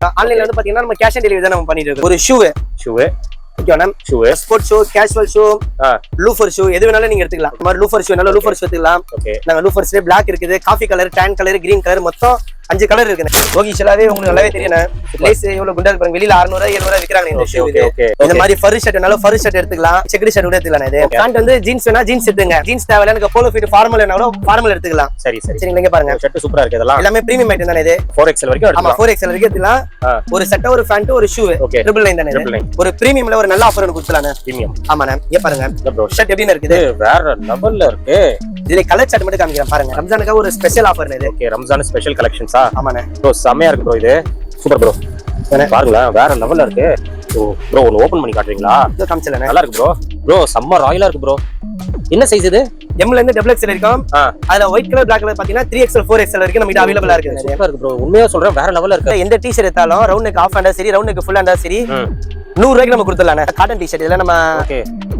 இருக்கோம். ஆன்லைன்ல வந்து பாத்தீங்கன்னா நம்ம கேஷ் ஆன் டெலிவரி தான் நம்ம பண்ணிட்டு இருக்கோம். ஒரு shoe sports shoe, casual shoe, loafer shoe எது வேணாலும் நீங்க எடுத்துக்கலாம். இந்த மாதிரி லூஃபர் ஷூ வேணாலும் லூஃபர் ஷூ எடுத்துக்கலாம். நாங்க லூஃபர்ஸ்லயே பிளாக் இருக்குது, coffee colour, tan colour, green colour, மொத்தம் 5 கலர் இருக்குது. ஓகிஷலாவே உங்களுக்கு நல்லாவே தெரியும். லேஸ் எவ்வளவு குண்டா இருக்கு, வெளியில 600 700 விக்கிறாங்க இந்த ஷூ. இந்த மாதிரி ஃபர் ஷர்ட் வேணாலும் ஃபர் ஷர்ட் எடுத்துக்கலாம், செக்குடு ஷர்ட் கூட எடுத்துக்கலாம். இது பேண்ட் வந்து ஜீன்ஸ் வேணா ஜீன்ஸ் எடுத்துங்க, ஜீன்ஸ் தேவையில்ல எனக்கு போலோ ஃபிட் ஃபார்மல் வேணாலும் ஃபார்மல் எடுத்துக்கலாம். சரிங்களா, இங்க பாருங்க ஷர்ட் சூப்பரா இருக்கு. இதெல்லாம் எல்லாமே பிரீமியம் ஐட்டம் தானே. இது 4XL வரைக்கும் எடுத்துக்கலாம். ஆமா 4XL வரைக்கும் எடுத்துக்கலாம். ஒரு சட்டை, ஒரு பேண்ட், ஒரு ஷூ 999 தானே. ஒரு பிரீமியம்ல ஒரு நல்ல ஆஃபர் ஒன்னு கொடுத்துலாம். பிரீமியம் ஆமாண்ணே. இங்க பாருங்க ஷர்ட் எப்படி இருக்குது, வேற லெவல்ல இருக்கு. இதுல கலர் சார்ட் மட்டும் காமிக்கிறேன் பாருங்க. ரம்ஜானுக்கு ஒரு ஸ்பெஷல் ஆஃபர் இது. ஓகே, ரம்ஜான் ஸ்பெஷல் கலெக்ஷன்ஸா? ஆமாண்ணே ப்ரோ, செமையா இருக்கு ப்ரோ. இது சூப்பர் ப்ரோ. பாருங்களா, வேற லெவல்ல இருக்கு. ப்ரோ ஒன்னு ஓபன் பண்ணி காட்டுறீங்களா? இது காமிச்சலண்ணே. நல்லா இருக்கு ப்ரோ. ப்ரோ செம்ம ராயலா இருக்கு ப்ரோ. என்ன சைஸ் இது? எம்ல இருந்து XXL வரைக்கும். அதுல ஒயிட் கலர், பிளாக் கலர் பாத்தீங்கன்னா 3XL 4XL வரைக்கும் நம்ம கிட்ட அவேலபிளா இருக்கு. சூப்பரா இருக்கு ப்ரோ. உண்மையா சொல்றேன், வேற லெவல்ல இருக்கு. எந்த டி-ஷர்ட் எடுத்தாலும் ரவுண்ட் நெக் ஆஃப் ஹேண்டா சரி, ரவுண்ட் நெக் ஃபுல் ஹேண்டா சரி 100 ரூபாய்க்கு நம்ம கொடுத்துடலாம். காட்டன் டி-ஷர்ட் இதெல்லாம் நம்ம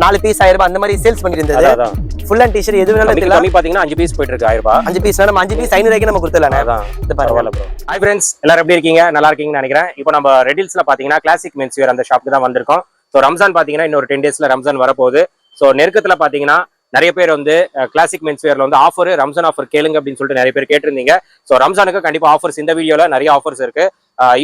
4 பீஸ் 1000 ரூபாய் அந்த மாதிரி சேல்ஸ் பண்ணிட்டு இருந்தது. ஃபுல் ஹேண்ட் டி-ஷர்ட் எது வேணாலும் எடுத்துக்கலாம். கம்மி பாத்தீங்கன்னா 5 பீஸ் போயிட்டு இருக்கு 1000 ரூபாய். 5 பீஸ் நம்ம 5 பீஸ் 500 ரூபாய்க்கு நம்ம கொடுத்துடலாம். இது பரவாயில்ல ப்ரோ. ஹாய் फ्रेंड्स, எல்லாரும் எப்படி இருக்கீங்க? நல்லா இருக்கீங்கன்னு நினைக்கிறேன். இப்போ நம்ம ரெடில்ஸ்ல பாத்தீங்கன்னா கிளாசிக் மென்ஸ் வேர் அந்த ஷாப்புக்கு தான் வந்திருக்கோம். சோ ரம்ஜான் பாத்தீங்கன்னா இன்னொரு 10 டேஸ்ல ரம்ஜான் வரப்போகுது. சோ நெருக்கத்துல பாத்தீங்கன்னா நிறைய பேர் வந்து கிளாசிக் மென்ஸ் வேர்ல வந்து ஆஃபர், ரம்ஜான் ஆஃபர் கேளுங்க அப்படின்னு சொல்லிட்டு நிறைய பேர் கேட்டிருந்தீங்க. ஸோ ரம்ஜானுக்கு கண்டிப்பா ஆஃபர்ஸ் இந்த வீடியோல நிறைய ஆஃபர்ஸ் இருக்கு.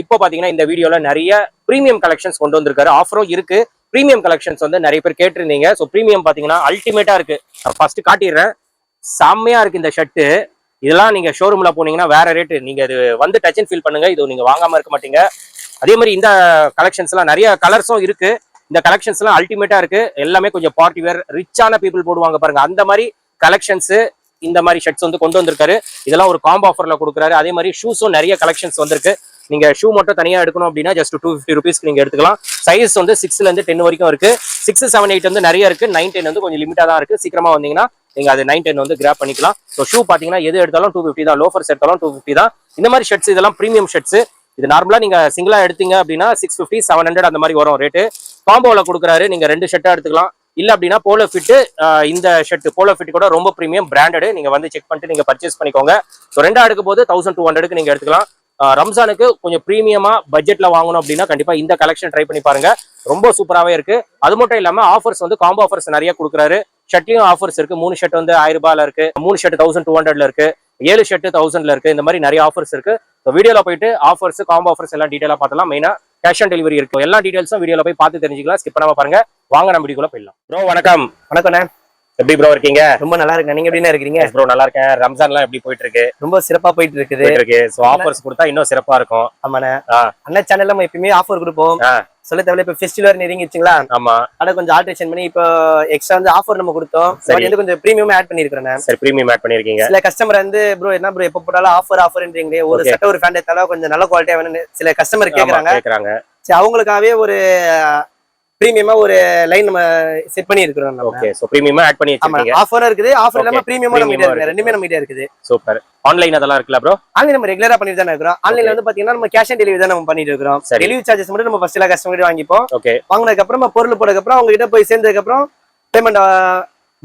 இப்போ பாத்தீங்கன்னா இந்த வீடியோல நிறைய பிரீமியம் கலெக்ஷன்ஸ் கொண்டு வந்திருக்காரு. ஆஃபரும் இருக்கு, பிரீமியம் கலெக்ஷன்ஸ் வந்து நிறைய பேர் கேட்டிருந்தீங்க. ஸோ பிரீமியம் பாத்தீங்கன்னா அல்டிமேட்டா இருக்கு. ஃபர்ஸ்ட் காட்டிடுறேன், செம்மையா இருக்கு இந்த ஷர்ட். இதெல்லாம் நீங்க ஷோரூம்ல போனீங்கன்னா வேற ரேட்டு. நீங்க இது வந்து டச் அண்ட் ஃபீல் பண்ணுங்க, இது நீங்க வாங்காம இருக்க மாட்டீங்க. அதே மாதிரி இந்த கலெக்ஷன்ஸ் எல்லாம் நிறைய கலர்ஸும் இருக்கு. இந்த கலெக்ஷன்ஸ் எல்லாம் அல்டிமேட்டா இருக்கு. எல்லாமே கொஞ்சம் பார்ட்டி வேர், ரிச்சான பீப்புள் போடுவாங்க பாருங்க, அந்த மாதிரி கலெக்ஷன்ஸ். இந்த மாதிரி ஷர்ட்ஸ் வந்து கொண்டு வந்திருக்காரு. இதெல்லாம் ஒரு காம்போ ஆஃபர்ல கொடுக்குறாரு. அதே மாதிரி ஷூஸும் நிறைய கலெக்ஷன்ஸ் வந்திருக்கு. நீங்க ஷூ மட்டும் தனியா எடுக்கணும் அப்படின்னா ஜஸ்ட் 250 ருபீஸ்க்கு நீங்க எடுத்துக்கலாம். சைஸ் வந்து 6ல இருந்து 10 வரைக்கும் இருக்கு. 6, 7, 8 வந்து நிறைய இருக்கு. 9, 10 வந்து கொஞ்சம் லிமிட்டா தான் இருக்கு. சீக்கிரமா வந்தீங்கன்னா நீங்க அது 9, 10 வந்து கிராப் பண்ணிக்கலாம். ஸோ ஷூ பாத்தீங்கன்னா எது எடுத்தாலும் 250 தான், லோஃபர்ஸ் எடுத்தாலும் 250 தான். இந்த மாதிரி ஷர்ட்ஸ் இதெல்லாம் பிரீமியம் ஷர்ட்ஸ். இது நார்மலா நீங்க சிங்கிளா எடுத்தீங்க அப்படின்னா 650, 700 அந்த மாதிரி வரும் ரேட்டு. காம்போல கொடுக்குறாரு. நீங்க 2 ஷர்ட்டா எடுத்துக்கலாம். இல்ல அப்படின்னா போலோ ஃபிட், இந்த ஷர்ட் போலோ ஃபிட் கூட ரொம்ப பிரீமியம் பிராண்டட். நீங்க வந்து செக் பண்ணிட்டு நீங்க பர்ச்சேஸ் பண்ணிக்கோங்க. ஸோ 2 எடுக்கும் போது 1200க்கு நீங்க எடுத்துக்கலாம். ரம்ஜானுக்கு கொஞ்சம் பிரீமியமா பட்ஜெட்ல வாங்கணும் அப்படின்னா கண்டிப்பா இந்த கலெக்ஷன் ட்ரை பண்ணி பாருங்க. ரொம்ப சூப்பராகவே இருக்கு. அது மட்டும் இல்லாம ஆஃபர்ஸ் வந்து காம்போ ஆஃபர்ஸ் நிறைய கொடுக்குறாரு. ஷர்ட்லயும் ஆஃபர்ஸ் இருக்கு. 3 ஷர்ட் வந்து 1000 ரூபாயில இருக்கு, 3 ஷர்ட் 1200ல இருக்கு, 7 ஷர்ட் 1000ல இருக்கு. இந்த மாதிரி நிறைய ஆஃபர்ஸ் இருக்கு. வீடியோல போயிட்டு ஆஃபர்ஸ், காம்போ ஆஃபர்ஸ் எல்லாம் டீடைலா பார்த்தலாம். மெயினா கேஷ் ஆன் டெலிவரி இருக்கு. எல்லா டீடைல்ஸும் வீடியோல போய் பார்த்து தெரிஞ்சுக்கலாம். ஸ்கிப் பண்ணாம பாருங்க. வாங்க நம்ம வீடியோக்குள்ள போயிடலாம். ப்ரோ வணக்கம். வணக்கண்ணே. எப்படி ப்ரோ இருக்கீங்க? ரொம்ப நல்லா இருக்கேன். நீங்க எப்படி இருக்கீங்க? ப்ரோ நல்லா இருக்கேன். ரம்ஜான்லாம் எப்படி போயிட்டு இருக்கு? ரொம்ப சிறப்பா போயிட்டு இருக்குது. சோ ஆஃபர்ஸ் கொடுத்தா இன்னும் சிறப்பா இருக்கும். ஆமாண்ணே. அண்ணா சேனல்ல நம்ம எப்பயுமே ஆஃபர் கொடுப்போம். சொல்ல தேவையில்ல. இப்ப ஃபெஸ்டிவல் நெருங்கிச்சுங்களா? ஆமா. அத கொஞ்சம் ஆல்ட்ரேஷன் பண்ணி இப்போ எக்ஸ்ட்ரா வந்து ஆஃபர் நம்ம கொடுத்தோம். வந்து கொஞ்சம் பிரீமியம் ஆட் பண்ணிருக்கேன். சரி, பிரீமியம் ஆட் பண்ணிருக்கீங்க. சில கஸ்டமர் வந்து ப்ரோ என்ன ப்ரோ எப்ப போட்டாலும் ஆஃபர்ன்றீங்களே, ஒரு சட்டை ஒரு பேண்ட் எடுத்தாலும் கொஞ்சம் நல்ல குவாலிட்டியா வேணும்னு சில கஸ்டமர் கேக்குறாங்க. சரி, அவங்களுக்காகவே ஒரு பிரீமியமா ஒரு லைன் நம்ம செட் பண்ணி இருக்கோம். ஓகே, சோ பிரீமியமா ஆட் பண்ணி வச்சிருக்கீங்க. ஆஃபர் இருக்குது, ஆஃபர் இல்லாம பிரீமியமா நம்ம கிட்ட இருக்கு. ரெண்டுமே நம்ம கிட்ட இருக்குது. சூப்பர். ஆன்லைன் அதெல்லாம் இருக்குல ப்ரோ? ஆன்லைன் நம்ம ரெகுலரா பண்ணிட்டு தான் இருக்கோம். ஆன்லைன்ல வந்து பாத்தீங்கன்னா நம்ம கேஷ் ஆன் டெலிவரி தான் நம்ம பண்ணிட்டு இருக்கோம். டெலிவரி சார்ஜஸ் மட்டும் நம்ம ஃபர்ஸ்ட் எல்லாம் கஸ்டமர் கிட்ட வாங்கிப்போம். ஓகே. வாங்குனதுக்கு அப்புறம் பொருள் போட்டதுக்கு அப்புறம் அவங்க கிட்ட போய் சேர்ந்ததுக்கு அப்புறம் பேமெண்ட்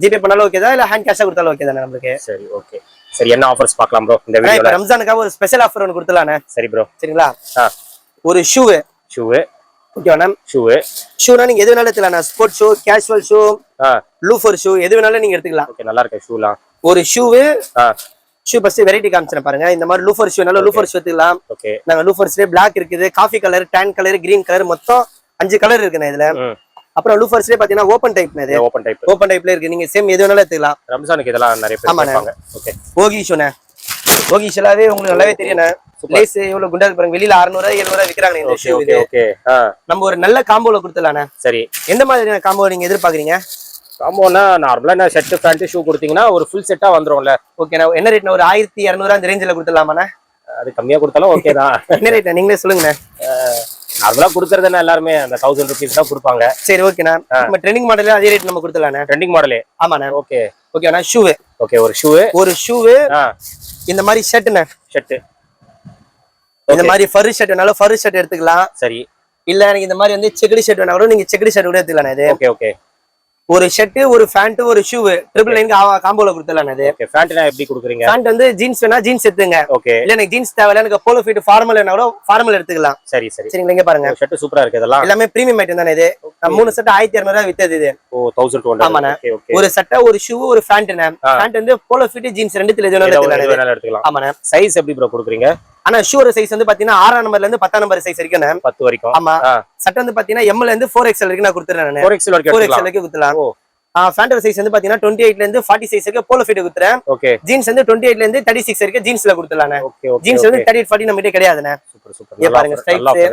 ஜிபே பண்ணாலும் ஓகே தான், இல்ல ஹேண்ட் கேஷா கொடுத்தாலும் ஓகே தானே நமக்கு. சரி, ஓகே. சரி, என்ன ஆஃபர்ஸ் பார்க்கலாம் ப்ரோ இந்த வீடியோல? ரம்ஜானுக்காக ஒரு ஸ்பெஷல் ஆஃபர் ஒன்னு கொடுத்தலானே. சரி ப்ரோ. சரிங்களா? ஒரு ஷூ ஓகேவா? ஷூனா நீங்க எது வேணாலும் எடுத்துக்கலாம். Sports shoe, casual shoe, loafer shoe எது வேணாலும் நீங்க எடுத்துக்கலாம். ஓகே, நல்லா இருக்கு ஷூலாம். ஒரு ஷூ ஃபர்ஸ்ட் வெரைட்டி காமிச்சேன் பாருங்க. இந்த மாதிரி லூஃபர் ஷூ வேணாலும் லூஃபர் ஷூ எடுத்துக்கலாம். ஓகே. நாங்க லூஃபர்ஸ்லயே பிளாக் இருக்குது, coffee colour, tan colour, green colour, மொத்தம் 5 கலர் இருக்குண்ணே இதுல. அப்புறம் லூஃபர்ஸ்லயே பாத்தீங்கன்னா ஓபன் டைப்ல இருக்கு. நீங்க சேம் எது வேணாலும் எடுத்துக்கலாம். ரம்ஜானுக்கு இதெல்லாம் நிறைய பேர் கேட்பாங்க. ஓகே. ஓகிஷோண்ணே. ஓகிஷலாவே உங்களுக்கு நல்லாவே தெரியும். லேஸ் எவ்வளவு குண்டா இருக்கு பாருங்க, வெளியில 600 700 விக்கிறாங்க இந்த ஷூ. ஓகே. நம்ம ஒரு நல்ல காம்போல கொடுத்தலானே. சரி, எந்த மாதிரியான காம்போ நீங்க எதிர்பார்க்கறீங்க? காம்போனா நார்மலா என்ன ஷர்ட் பேண்ட் ஷூ கொடுத்தீங்கன்னா ஒரு ஃபுல் செட்டா வந்துரும்ல. ஓகே. நான் என்ன ரேட்னா ஒரு 1200 அந்த ரேஞ்சில கொடுத்துடலாமாண்ணே? அது கம்மியா கொடுத்தாலும் ஓகே தான். என்ன ரேட் நீங்களே சொல்லுங்கண்ணே. நார்மலா கொடுக்கறதுன்னா எல்லாருமே அந்த 1000 ருபீஸ் தான் கொடுப்பாங்க. சரி, ஓகேண்ணா. நம்ம ட்ரெண்டிங் மாடல்ல அதே ரேட் நம்ம கொடுத்துடலாண்ணே. ட்ரெண்டிங் மாடலே? ஆமாண்ணே. ஓகே. ஓகேண்ணா. ஷூ. ஓகே, ஒரு ஷூ. இந்த மாதிரி ஷர்ட்ண்ணே. ஷர்ட் இந்த மாதிரி ஃபர் ஷர்ட் வேணாலும் ஃபர் ஷர்ட் எடுத்துக்கலாம். சரி. இல்ல எனக்கு இந்த மாதிரி வந்து செக்குடு ஷர்ட் வேணா கூட நீங்க செக்குடு ஷர்ட் கூட எடுத்துக்கலாம். இது ஓகே. ஓகே. ஒரு ஷர்ட் ஒரு பேண்ட் ஒரு ஷூ 999 காம்போல கொடுத்துடலாம் அது. ஓகே பேண்ட்னா எப்படி கொடுக்குறீங்க? பேண்ட் வந்து ஜீன்ஸ் வேணா ஜீன்ஸ் எடுத்துங்க. ஓகே இல்ல எனக்கு ஜீன்ஸ் தேவையில்ல எனக்கு போலோ ஃபிட் ஃபார்மல் வேணா கூட ஃபார்மல் எடுத்துக்கலாம். சரி சரி சரிங்களா? இங்க பாருங்க ஷர்ட் சூப்பரா இருக்கு. இதெல்லாம் எல்லாமே பிரீமியம் ஐட்டம் தானே இது. 3 செட் 1200 ரூபாய் வித்தது இது. ஓ 1200. ஆமாண்ணே. ஓகே ஓகே ஒரு சட்டை ஒரு ஷூ ஒரு பேண்ட்ண்ணே. பேண்ட் வந்து போலோ ஃபிட் ஜீன்ஸ் ரெண்டுத்துல எது வேணாலும் எடுத்துக்கலாம். ஆமாண்ணே. சைஸ் எப்படி ப்ரோ கொடுக்குறீங்க? ஆனா ஷூரோட சைஸ் வந்து பாத்தீங்கன்னா 6ஆம் நம்பர்ல இருந்து 10ஆம் நம்பர் சைஸ் வரைக்கும் 10 வரைக்கும். ஆமா. சட்டை வந்து பாத்தீங்கன்னா எம்ல இருந்து 4XL வரைக்கும் நான் கொடுத்துறேன். 4XL வரைக்கும் கொடுத்துலாம். பேண்ட் சைஸ் வந்து பாத்தீங்கன்னா 28ல இருந்து 40 சைஸ் வரைக்கும் போலோ ஃபிட் கொடுத்துறேன். ஓகே. ஜீன்ஸ் வந்து 28ல இருந்து 36 வரைக்கும் ஜீன்ஸ்ல கொடுத்துலாம். Okay okay. ஜீன்ஸ் வந்து 38 40 நம்மகிட்ட கிடையாதுண்ணே. Super super. இங்க பாருங்க ஸ்டைல்ஸ்.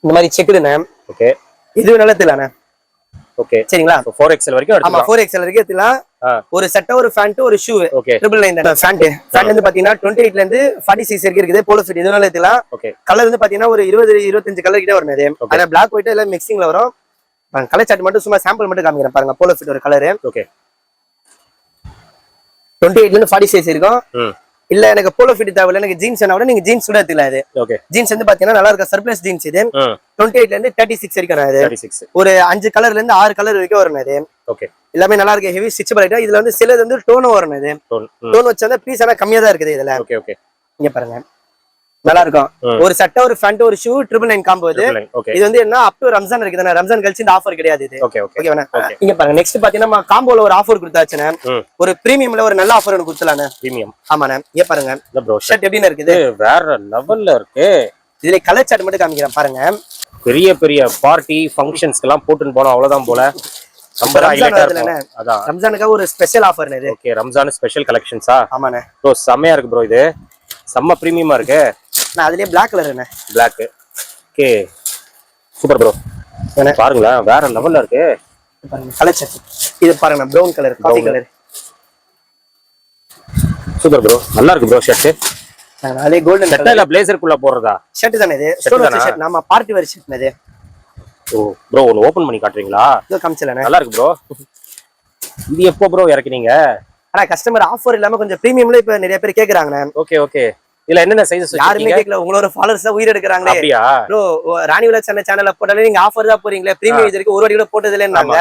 இந்த மாதிரி செக்குடுண்ணே. ஓகே. இது வேணாலும் எடுத்துலாண்ணே. ஓகே சரிங்களா? 4XL வரைக்கும் ஆமா எடுத்துக்கலாம். 4XL வரைக்கும் எடுத்துலாம். ஒரு சட்டை ஒரு பேண்ட் ஒரு ஷூ ஓகே 999 பேண்ட் வந்து பாத்தீங்கன்னா 28ல இருந்து 40 சைஸ் வரைக்கும் இருக்குது. போலோ ஃபிட் இதனால எடுத்துலாம். ஓகே. கலர் வந்து பாத்தீங்கன்னா ஒரு 20 25 கலர் கிட்ட வரும். அது ஆனா Black white எல்லாம் மிக்சிங்ல வரும். கலர் சார்ட் மட்டும் சும்மா சாம்பிள் மட்டும் காமிக்கிறேன் பாருங்க. போலோ ஃபிட் ஒரு கலர். ஓகே. 28ல இருந்து 40 சைஸ் இருக்கும். இல்ல எனக்கு போலோ ஃபிட் தேவையில்ல எனக்கு ஜீன்ஸ் வேணா கூட நீங்க ஜீன்ஸ் கூட எடுத்துக்கலாம். இது ஓகே. ஜீன்ஸ் வந்து பாத்தீங்கன்னா நல்லா இருக்க சர்ப்ளஸ் ஜீன்ஸ் இது. 28ல இருந்து 36 வரைக்கும் அது. 36 ஒரு 5 கலர்ல இருந்து 6 கலர் வரைக்கும் வரும். அது ஓகே. எல்லாமே நல்லா இருக்கு. Heavy stitchable item. இதுல வந்து சிலது வந்து டோனும் வரும். இது டோன் வச்சா பீஸ் ஆனா கம்மியா தான் இருக்குது இதுல. Okay okay. இங்க பாருங்க நல்லா இருக்கும். ஒரு சட்டை ஒரு பேண்ட் ஒரு ஷூ 999 காம்போ இது. இது வந்து என்ன அப் டு ரம்ஜான் இருக்குதானே. ரம்ஜான் கழிச்சு இந்த ஆஃபர் கிடையாது இது. Okay okay. ஓகேவா? இங்க பாருங்க நெக்ஸ்ட் பாத்தீங்கன்னா காம்போல ஒரு ஆஃபர் கொடுத்தாச்சுனே. ஒரு பிரீமியம்ல ஒரு நல்ல ஆஃபர் ஒன்னு கொடுத்தலானே. பிரீமியம். ஆமாண்ணே. இங்க பாருங்க இந்த ப்ரோ ஷர்ட் எப்படின்னு இருக்குது. வேற லெவல்ல இருக்கு. இதுல கலர் சார்ட் மட்டும் காமிக்கிறேன் பாருங்க. பெரிய பெரிய பார்ட்டி ஃபங்க்ஷன்ஸ்க்குலாம் போட்டுன்னு போனா அவ்வளவுதான் போல. ரொம்ப ஹைலைட்டா இருக்கு. அதான் ரம்ஜானுக்கு ஒரு ஸ்பெஷல் ஆஃபர் இது. ஓகே ரம்ஜான் ஸ்பெஷல் கலெக்ஷன்ஸா? ஆமாண்ணே. ப்ரோ செமையா இருக்கு ப்ரோ. இது செம்ம பிரீமியமா இருக்கு. நான் அதுலயே Black கலர் என்ன Black. Okay super bro. பாருங்களா வேற லெவல்ல இருக்கு. பாருங்க கலர் சார்ட். இது பாருங்க brown colour coffee colour. Super bro நல்லா இருக்கு ப்ரோ ஷர்ட். நாளே கோல்டன் கலர். சட்டைல blazer குள்ள போறதா? ஷர்ட் தானே இது. Stone shirt. நாம பார்ட்டி வேர் ஷர்ட் இது. ஓ ப்ரோ ஒன்னு ஓபன் பண்ணி காட்டுறீங்களா? இதோ காமிச்சலனே. நல்லா இருக்கு ப்ரோ. இது எப்போ ப்ரோ இறக்குனீங்க? ஆனா கஸ்டமர் ஆஃபர் இல்லாம கொஞ்சம் பிரீமியம்ல இப்ப நிறைய பேர் கேக்குறாங்கண்ணே. Okay okay. இல்ல என்னென்ன சைஸஸ் யாருமே கேக்கல. உங்களோட ஃபாலோவர்ஸ் தான் உயிர் எடுக்கறாங்களே. அப்படியே ப்ரோ ராணி விலாஸ் சேனல்ல போட்டாலே நீங்க ஆஃபர் தான் போறீங்களே. பிரீமியம் இது வரைக்கும் ஒரு வாட்டி கூட போட்டது இல்லன்னாங்க.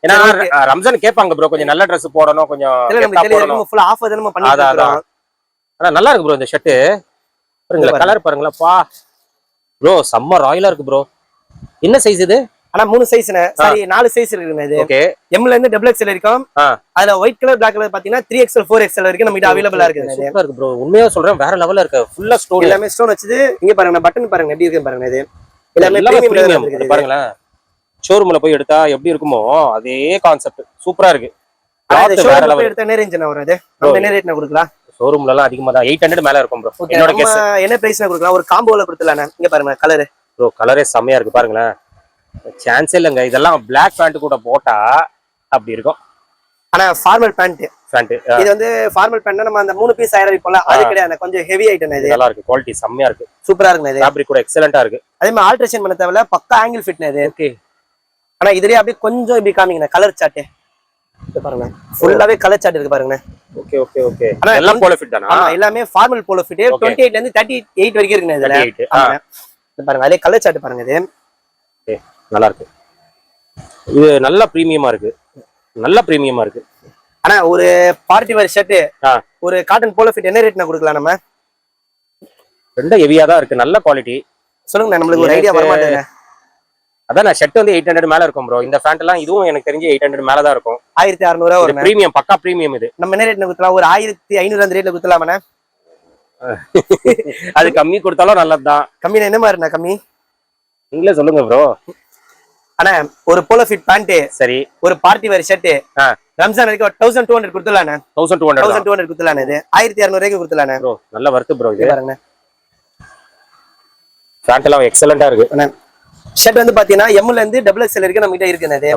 ஏன்னா ரம்ஜான் கேட்பாங்க ப்ரோ கொஞ்சம் நல்ல Dress போடணும் கொஞ்சம் கெட்டா போடணும். ஃபுல் ஆஃபர் தான் நம்ம பண்ணிட்டு இருக்கோம். ஆனா நல்லா இருக்கு ப்ரோ இந்த ஷர்ட். பாருங்க கலர் பாருங்களா பா. ப்ரோ செம்ம ராயலா இருக்கு ப்ரோ. என்ன சைஸ் இது? ஆனா 3 சைஸ்னே. சரி 4 சைஸ் இருக்குங்க இது. ஓகே. எம்ல இருந்து XXL இருக்கும். அதுல ஒயிட் கலர் Black கலர் பாத்தீங்கன்னா 3XL 4XL வரைக்கும் நம்ம கிட்ட அவேலபிளா இருக்கு. சூப்பரா இருக்கு ப்ரோ. உண்மையா சொல்றேன் வேற லெவல்ல இருக்கு. ஃபுல்லா ஸ்டோன் எல்லாமே ஸ்டோன் வச்சது. இங்க பாருங்க பட்டன் பாருங்க எப்படி இருக்கு பாருங்க. இது எல்லாமே பிரீமியம் இருக்கு பாருங்க. ஷோரூம்ல போய் எடுத்தா எப்படி இருக்குமோ அதே கான்செப்ட் சூப்பரா இருக்கு. வேற லெவல் எடுத்தா என்ன ரேஞ்ச்னா வரும் இது? நம்ம என்ன ரேட்னா கொடுக்கலாம்? ஷோரூம்ல எல்லாம் அதிகமா தான் 800 மேல இருக்கும் ப்ரோ. என்னோட கெஸ் என்ன பிரைஸ்ல கொடுக்கலாம்? ஒரு காம்போல கொடுத்தலானே. இங்க பாருங்க கலர். ப்ரோ கலரே செமையா இருக்கு பாருங்க. சான்ஸ் இல்லங்க. இதெல்லாம் Black பேண்ட் கூட போட்டா அப்படி இருக்கும். ஆனா ஃபார்மல் பேண்ட் இது வந்து ஃபார்மல் பேண்ட் நம்ம அந்த 3 பீஸ் ஆயிரம் போல அது கிடையாது. கொஞ்சம் ஹெவி ஐட்டம் இது. நல்லா இருக்கு. குவாலிட்டி செமையா இருக்கு. சூப்பரா இருக்கு இது. ஃபேப்ரிக் கூட எக்ஸலென்ட்டா இருக்கு. அதே மாதிரி ஆல்ட்ரேஷன் பண்ண தேவையில்ல. பக்கா ஆங்கிள் ஃபிட் இது. ஓகே. ஆனா இதுலயே அப்படியே கொஞ்சம் இப்படி காமிங்க கலர் சார்ட். இது பாருங்க ஃபுல்லாவே கலர் சார்ட் இருக்கு பாருங்க. Okay okay okay. எல்லாம் போலோ ஃபிட் தானா? ஆமா எல்லாமே ஃபார்மல் போலோ ஃபிட். 28ல இருந்து 38 வரைக்கும் இருக்குங்க இதுல. இது பாருங்க அதே கலர் சார்ட் பாருங்க இது. ஓகே நல்லா இருக்கு. இது நல்ல பிரீமியமா இருக்கு. நல்ல பிரீமியமா இருக்கு. ஆனா ஒரு பார்ட்டி வேர் ஷர்ட் ஒரு காட்டன் போலோ ஃபிட் என்ன ரேட்னா கொடுக்கலாம் நம்ம? ரெண்டும் ஹெவியா தான் இருக்கு. நல்ல குவாலிட்டி. சொல்லுங்க நம்மளுக்கு ஒரு ஐடியா வர மாட்டேங்க. அதான் நான் ஷர்ட் வந்து 800 மேல இருக்கும் ப்ரோ. இந்த பேண்ட் எல்லாம் இதுவும் எனக்கு தெரிஞ்சு 800 மேல தான் இருக்கும். 1600 வரும். பிரீமியம் பக்கா பிரீமியம் இது. நம்ம என்ன ரேட்ல கொடுக்கலாம்? ஒரு 1500 அந்த ரேட்ல கொடுக்கலாமாண்ணே? அது கம்மி கொடுத்தாலும் நல்லதுதான். கம்மினா என்ன மாதிரிண்ணா கம்மி? நீங்களே சொல்லுங்க ப்ரோ. ஆனா ஒரு போலோ ஃபிட் பேண்ட் சரி ஒரு பார்ட்டி வேர் ஷர்ட் ரம்ஜான் வரைக்கும் 1200 கொடுத்துலானே. 1200 கொடுத்துலானே. இது 1200 ரூபாய்க்கு கொடுத்துலானே ப்ரோ. நல்ல வர்த் ப்ரோ இது. பாருங்க பேண்ட் எல்லாம் எக்ஸலென்ட்டா இருக்கு. ஷர்ட் வந்து பாத்தீங்கன்னா எம்ல இருந்து XXL வரைக்கும் நம்ம கிட்ட இருக்குது.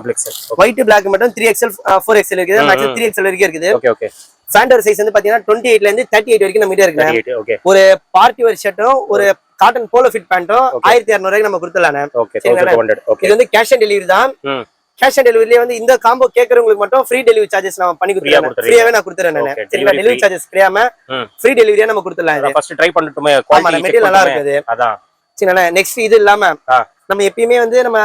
ஒயிட் Black மட்டும் 3XL 4XL இருக்குது. மேக்ஸிமம் 3XL வரைக்கும் இருக்குது. Okay okay. பேண்ட் சைஸ் வந்து பாத்தீங்கன்னா 28ல இருந்து 38 வரைக்கும் நம்ம கிட்ட இருக்கு. ஓகே. ஒரு பார்ட்டி வேர் ஷர்ட்டும் ஒரு காட்டன் போலோ ஃபிட் பேண்ட்டும் 1200 ரூபாய்க்கு நம்ம கொடுத்துலானே. ஓகே 1200. ஓகே. இது வந்து கேஷ் ஆன் டெலிவரி தான். கேஷ் ஆன் டெலிவரியிலே வந்து இந்த காம்போ கேக்குறவங்களுக்கு மட்டும் ஃப்ரீ டெலிவரி சார்ஜஸ் நான் பண்ணி கொடுத்துறேன். ஃப்ரீயாவே நான் கொடுத்துறேன் நானு. சரிங்களா? டெலிவரி சார்ஜஸ் கிடையாம ஃப்ரீ டெலிவரியா நம்ம கொடுத்துடலாம். ஃபர்ஸ்ட் ட்ரை பண்ணிட்டுமே குவாலிட்டி மெட்டீரியல் நல்லா இருக்குது. அதான். சரிங்களா? நெக்ஸ்ட் இது இல்லாம நம்ம எப்பயுமே வந்து நம்ம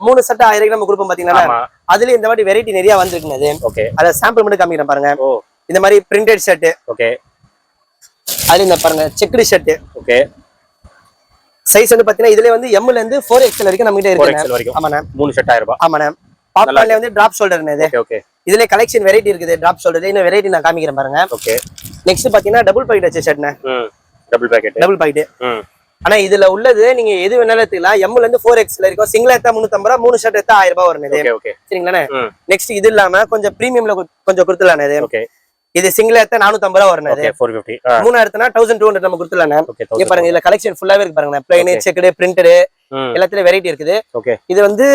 3 செட் 1000 நம்ம கொடுப்போம் பாத்தீங்களா, ஆமா அதுல இந்த மாதிரி வெரைட்டி நிறைய வந்திருக்குது. ஓகே அத சாம்பிள் மட்டும் காமிக்கிறேன் பாருங்க. ஓ இந்த மாதிரி பிரிண்டட் ஷர்ட், ஓகே அது இந்த பாருங்க செக்குடு ஷர்ட். ஓகே சைஸ் வந்து பாத்தீங்கன்னா இதுல வந்து M ல இருந்து 4XL வரைக்கும் நம்ம கிட்ட 4XL இருக்கு. வரைக்கும் ஆமாண்ணே. 3 ஷர்ட் 1000 ரூபாய். ஆமாண்ணே. பாப்கார்ன்ல வந்து டிராப் ஷோல்டர் இது. ஓகே ஓகே இதுல கலெக்ஷன் வெரைட்டி இருக்குது. டிராப் ஷோல்டர் இன்னும் வெரைட்டி நான் காமிக்கிறேன் பாருங்க. ஓகே நெக்ஸ்ட் பாத்தீங்கன்னா டபுள் பாக்கெட் வச்ச ஷர்ட்ண்ணே. Double pocket. Double pocket. ஆனா இதுல உள்ளது நீங்க எது வேணாலும் எடுத்துக்கலாம். M ல இருந்து 4XL வரைக்கும். சிங்கிள் எடுத்தா 350 ரூபாய், 3 ஷர்ட் எடுத்தா 1000 ரூபாய் வரும் இது. Okay okay சரிங்களாண்ணே. நெக்ஸ்ட் இது இல்லாம கொஞ்சம் பிரீமியம்ல கொஞ்சம் கொடுத்துடலாம் இது. ஓகே இது சிங்கிள் எடுத்தா 450 ரூபாய் வரும் இது. ஓகே 450. 3 எடுத்தா 1200 நம்ம கொடுத்துடலாம். ஓகே இங்க பாருங்க இதுல கலெக்ஷன் ஃபுல்லாவே இருக்கு பாருங்க. பிளைன், செக்குடு, பிரிண்டட் எல்லாத்துலயும் வெரைட்டி இருக்குது. ஓகே இது வந்து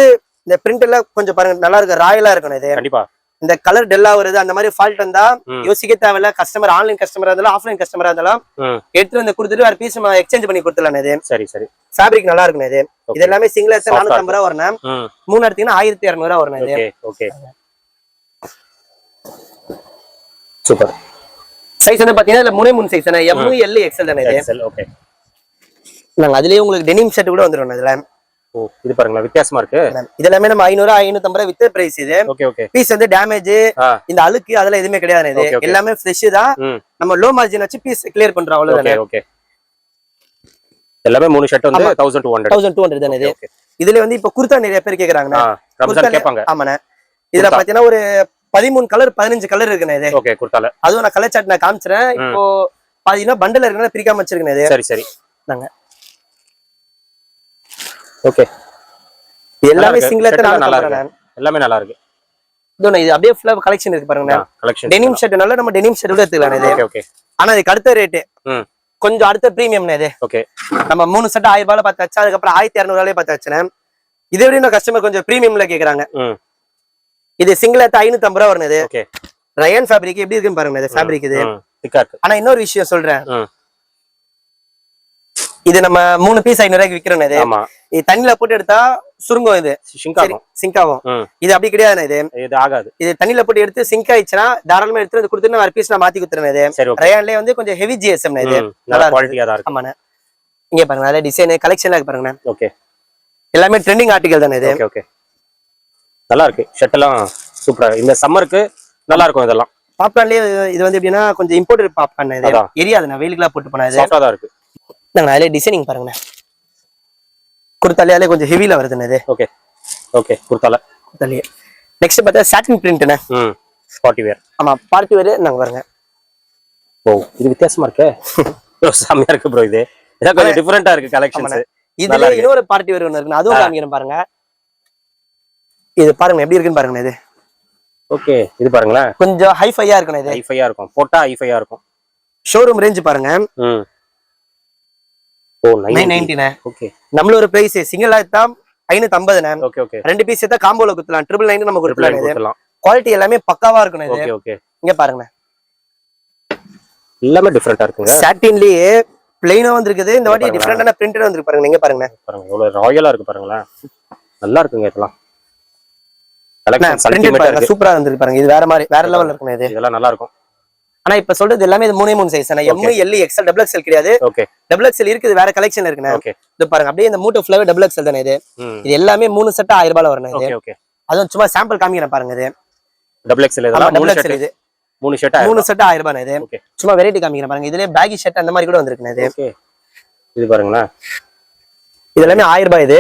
இந்த பிரிண்டர்ல கொஞ்சம் பாருங்க நல்லா இருக்கு, ராயலா இருக்கணும் இது. கண்டிப்பா. இந்த கலர் டெல்லா வருது அந்த மாதிரி ஃபால்ட் இருந்தா யோசிக்க தேவையில்ல. கஸ்டமர் ஆன்லைன் கஸ்டமரா இருந்தாலும் ஆஃப்லைன் கஸ்டமரா இருந்தாலும் எடுத்து வந்து கொடுத்துட்டு வேற பீஸ் நம்ம எக்ஸ்சேஞ்ச் பண்ணி கொடுத்துடலாம் இது. சரி சரி. ஃபேப்ரிக் நல்லா இருக்கணும் இது. இது எல்லாமே சிங்கிள் எடுத்தா 450 ரூபாய் வரணும். 3 எடுத்தீங்கன்னா 1200 ரூபாய் வரணும் இது. Okay okay super. சைஸ் வந்து பாத்தீங்கன்னா இதுல 3 சைஸ் தானே. M, L, XL தானே இது. XL okay. நாங்க அதுலயே உங்களுக்கு டெனிம் ஷர்ட் கூட வந்துரும் இதுல. ஓ இது பாருங்களா வித்தியாசமா இருக்கு. இது எல்லாமே நம்ம 500 550 ரூபாய் வித் பிரைஸ் இது. Okay okay. பீஸ் வந்து டேமேஜ் இந்த அழுக்கு அதெல்லாம் எதுவுமே கிடையாது இது. எல்லாமே ஃப்ரெஷ் தான். நம்ம லோ மார்ஜின் வச்சு பீஸ் கிளியர் பண்றோம் அவ்வளவுதானே. ஓகே எல்லாமே 3 ஷர்ட் வந்து 1200 தானே இது. இதுல வந்து இப்ப குர்தா நிறைய பேர் கேக்குறாங்க. ரம்ஜான் கேட்பாங்க. ஆமாண்ணே. இதுல பாத்தீங்கன்னா ஒரு 13 கலர் 15 கலர் இருக்குண்ணே இது. ஓகே குர்தால. அதுவும் நான் கலர் சார்ட் நான் காமிச்சறேன். இப்போ பாத்தீங்கன்னா பண்டல் இருக்கனால பிரிக்காம வச்சிருக்கேன் இது. சரி சரி. நாங்க ஓகே எல்லாமே சிங்கிள் எடுத்தா நல்லா இருக்கு. எல்லாமே நல்லா இருக்கு. இதோ இது அப்படியே ஃபுல்லா கலெக்ஷன் இருக்கு பாருங்க. கலெக்ஷன் டெனிம் ஷர்ட்னால நம்ம டெனிம் ஷர்ட் கூட எடுத்துக்கலாம் இது. Okay okay. ஆனா இதுக்கு அடுத்த ரேட் கொஞ்சம் அடுத்த பிரீமியம்னே இது. ஓகே நம்ம 3 செட் 1000 ரூபாயில பார்த்தாச்சு. அதுக்கு அப்புறம் 1200 ரூபாயில பார்த்தாச்சுனே. இதை விட இன்னும் கஸ்டமர் கொஞ்சம் பிரீமியம்ல கேக்குறாங்க. இது சிங்கிள் எடுத்தா 550 ரூபாய் வரும் இது. ஓகே. ரயான் ஃபேப்ரிக் எப்படி இருக்குன்னு பாருங்க. இது ஃபேப்ரிக் இது. ஆனா இன்னொரு விஷயம் சொல்றேன். இது நம்ம 3 பீஸ் 500 ரூபாய்க்கு விக்கிறோம் இது. ஆமா. இது தண்ணில போட்டு எடுத்தா சுருங்கும் இது. சிங்க் ஆகும். இது அப்படி கிடையாது இது. இது ஆகாது. இது தண்ணில போட்டு எடுத்து சிங்க் ஆயிடுச்சுனா தாராளமா எடுத்து கொடுத்துட்டு வேற பீஸ் நான் மாத்தி கொடுத்துறேன் இது. ரயான்லயே வந்து கொஞ்சம் ஹெவி ஜிஎஸ்எம் இது. நல்லா குவாலிட்டியா தான் இருக்கு. ஆமாண்ணே. இங்க பாருங்க அதே டிசைன் கலெக்ஷன்ல இருக்கு பாருங்க. ஓகே. எல்லாமே ட்ரெண்டிங் ஆர்டிகல் தானே இது. Okay okay. நல்லா இருக்கு. ஷர்ட் எல்லாம் சூப்பரா. இந்த சம்மருக்கு நல்லா இருக்கும் இதெல்லாம். பாப்கார்ன்லயே இது வந்து எப்படின்னா கொஞ்சம் இம்போர்ட்டட் பாப்கார்ன் இது. எரியாதுண்ணே வெயிலுக்குலாம் போட்டு போனா இது. சாஃப்ட்டா தான் இருக்கு. நாங்க அதிலே டிசைனிங் பாருங்கண்ணே. குர்தாலே கொஞ்சம் ஹெவில வருதுண்ணே இது. Okay okay. குர்தால குர்தாலே. நெக்ஸ்ட் பார்த்தா சாட்டின் பிரிண்ட்ண்ணே. Party wear. ஆமா பார்ட்டி வேர் நாங்க பாருங்க. ஓ இது வித்தியாசமா இருக்கு. செமையா இருக்கு ப்ரோ. இது இத கொஞ்சம் டிஃபரண்டா இருக்கு கலெக்ஷன்ஸ். இதுல இன்னொரு பார்ட்டி வேர் ஒன்னு இருக்கு. அதுவும் காமிக்கிறேன் பாருங்க. இது பாருங்க எப்படி இருக்குன்னு பாருங்க இது. ஓகே இது பாருங்களேன். கொஞ்சம் ஹைஃபையா இருக்கும் இது. ஹைஃபையா இருக்கும். போட்டா ஹைஃபையா இருக்கும். ஷோரூம் ரேஞ்ச் பாருங்க. ஓ 990. ஓகே. நம்மளோட பிரைஸ் சிங்கிள் எடுத்தா 550. Okay okay. ரெண்டு பீஸ் எடுத்தா காம்போல குத்தலாம். 999 நம்ம கொடுக்கலாம். குவாலிட்டி எல்லாமே பக்காவா இருக்கும் இது. Okay okay. இங்க பாருங்க. எல்லாமே டிஃபரண்டா இருக்குங்க. சாட்டின்லயே பிளைனா வந்திருக்குது. இந்த வாட்டி டிஃபரண்டான பிரிண்டட் வந்திருக்கு பாருங்க. நீங்க பாருங்க. பாருங்க எவ்வளவு ராயலா இருக்கு பாருங்களா. நல்லா இருக்குங்க இதெல்லாம். கலெக்ஷன் சென்டிமீட்டர் இருக்கு. சூப்பரா வந்திருக்கு பாருங்க. இது வேற மாதிரி வேற லெவல்ல இருக்குங்க இது. இதெல்லாம் நல்லா இருக்கும். ஆனா இப்ப சொல்றது எல்லாமே இது 3 சைஸ் தானே. M, L, XL, XXL கிடையாது. ஓகே. XXL இருக்குது வேற கலெக்ஷன் இருக்குண்ணே. ஓகே. இது பாருங்க அப்படியே இந்த மூட்டை ஃபுல்லாவே XXL தானே இது. இது எல்லாமே 3 செட் 1000 ரூபாயில வரணும் இது. Okay okay. அதுவும் சும்மா சாம்பிள் காமிக்கிறேன் பாருங்க இது. XXL இதெல்லாம் 3 ஷர்ட் இது. 3 ஷர்ட் 1000 ரூபாய் இது. ஓகே. சும்மா வெரைட்டி காமிக்கிறேன் பாருங்க. இதுலயே பேகி ஷர்ட் அந்த மாதிரி கூட வந்திருக்குண்ணே இது. ஓகே. இது பாருங்களேன். இது எல்லாமே 1000 ரூபாய் இது.